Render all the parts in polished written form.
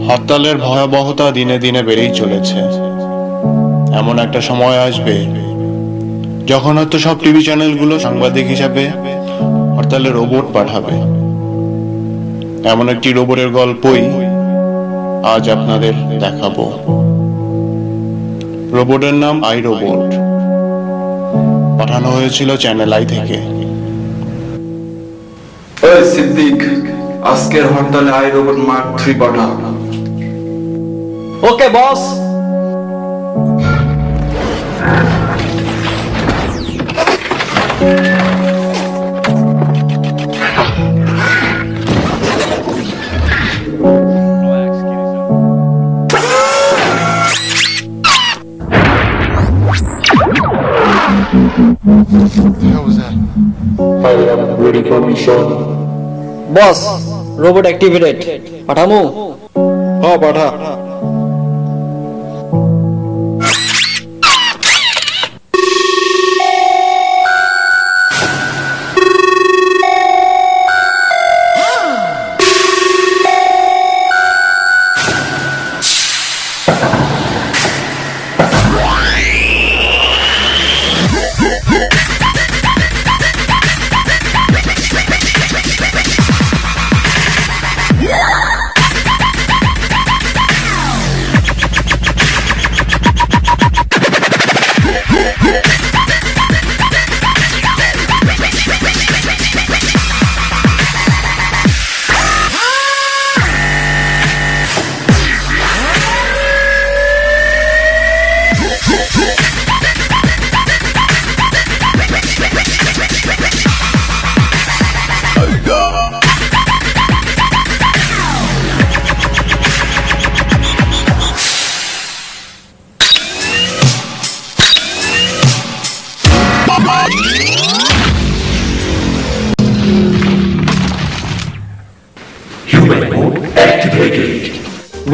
হরতালের ভয়াবহতা দিনে দিনে বেড়েই চলেছে। এমন একটা সময় আসবে যখন হয়তো সব টিভি চ্যানেলগুলো সাংবাদিক হিসাবে হরতালে রোবট পাঠাবে। এমন একটি রোবটের গল্পই আজ আপনাদের দেখাবো। রোবটের নাম আই রোবট। পাঠানো হয়েছিল চ্যানেল আই থেকে। ওই সিদ্দিক, আজকের হরতালে আই রোবট মার্ক 3 পাঠা। ওকে বস। বস, রোবট অ্যাক্টিভেটেড। পাঠামু? হ্যাঁ পাঠা।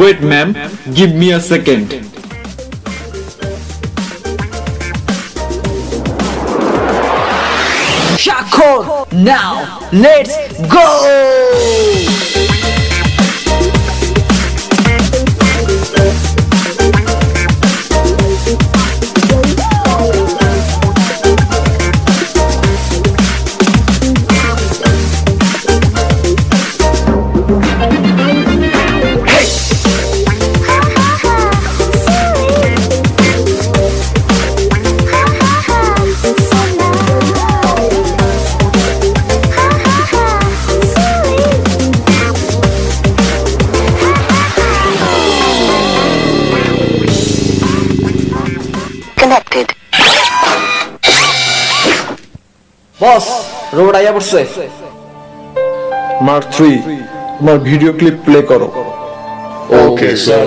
Wait, ma'am. Give me a second. Shakor, now let's go. Connected. Boss, robot আইয়া পড়ছে। মার্ক 3, তোমার ভিডিও ক্লিপ প্লে করো। Okay sir.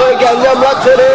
ওই গ্যাঞ্জাম লাগছে রে।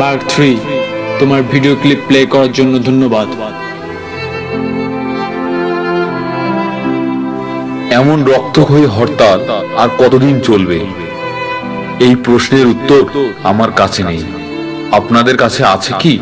মার্ক 3, তোমার ভিডিও ক্লিপ প্লে করার জন্য ধন্যবাদ। এমন রক্তক্ষয়ী হরতাল আর কতদিন চলবে? এই প্রশ্নের উত্তর আমার কাছে নেই। আপনাদের কাছে আছে কি?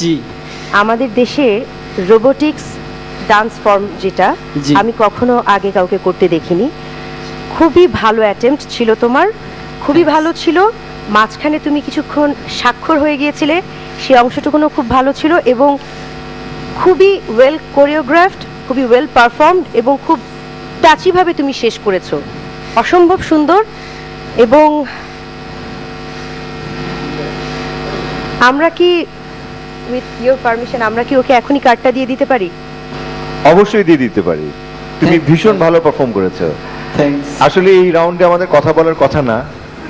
জি, আমাদের দেশে রোবোটিক্স ডান্স ফর্ম যেটা জি। আমি কখনো আগে কাউকে করতে দেখিনি। খুবই ভালো অ্যাটেম্পট ছিল তোমার, খুবই ভালো ছিল। মাঝখানে তুমি কিছুক্ষণ স্বাক্ষর হয়ে গিয়েছিলে, সেই অংশটুকুনও খুব ভালো ছিল এবং খুবই ওয়েল কোরিওগ্রাফড, খুবই ওয়েল পারফর্মড এবং খুব টাচিভাবে তুমি শেষ করেছো। অসম্ভব সুন্দর। এবং আমরা কি উইথ ইওর পারমিশন আমরা কি ওকে এখনই কার্ডটা দিয়ে দিতে পারি? অবশ্যই দিয়ে দিতে পারি। তুমি ভীষণ ভালো পারফর্ম করেছো। আসলে এই রাউন্ডে আমাদের কথা বলার কথা না,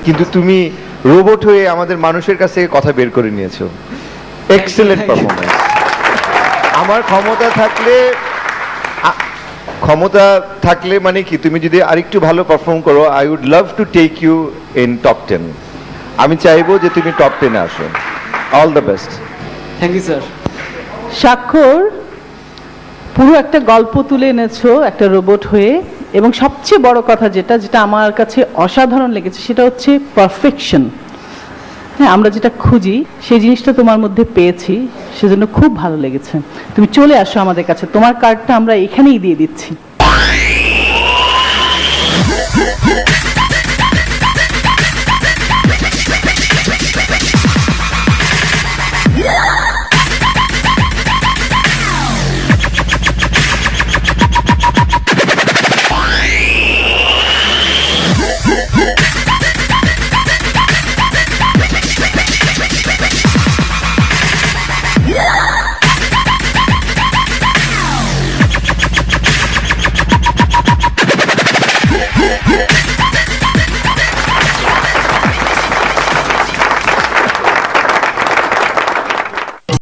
কিন্তু তুমি রোবট হয়ে আমাদের মানুষের কাছ থেকে কথা বের করে নিয়েছো। Excellent performance. আমার ক্ষমতা থাকলে মানে কি, তুমি যদি আরেকটু ভালো পারফর্ম করো, I would love to take you in top 10। আমি চাইবো যে তুমি টপ 10-এ আসো। All the best. Thank you sir. স্বাক্ষর, পুরো একটা গল্প তুলে এনেছো একটা রোবট হয়ে, এবং সবচেয়ে বড় কথা যেটা আমার কাছে অসাধারণ লেগেছে সেটা হচ্ছে পারফেকশন। হ্যাঁ, আমরা যেটা খুঁজি সেই জিনিসটা তোমার মধ্যে পেয়েছি, সেজন্য খুব ভালো লেগেছে। তুমি চলে আসো আমাদের কাছে, তোমার কার্ডটা আমরা এখানেই দিয়ে দিচ্ছি।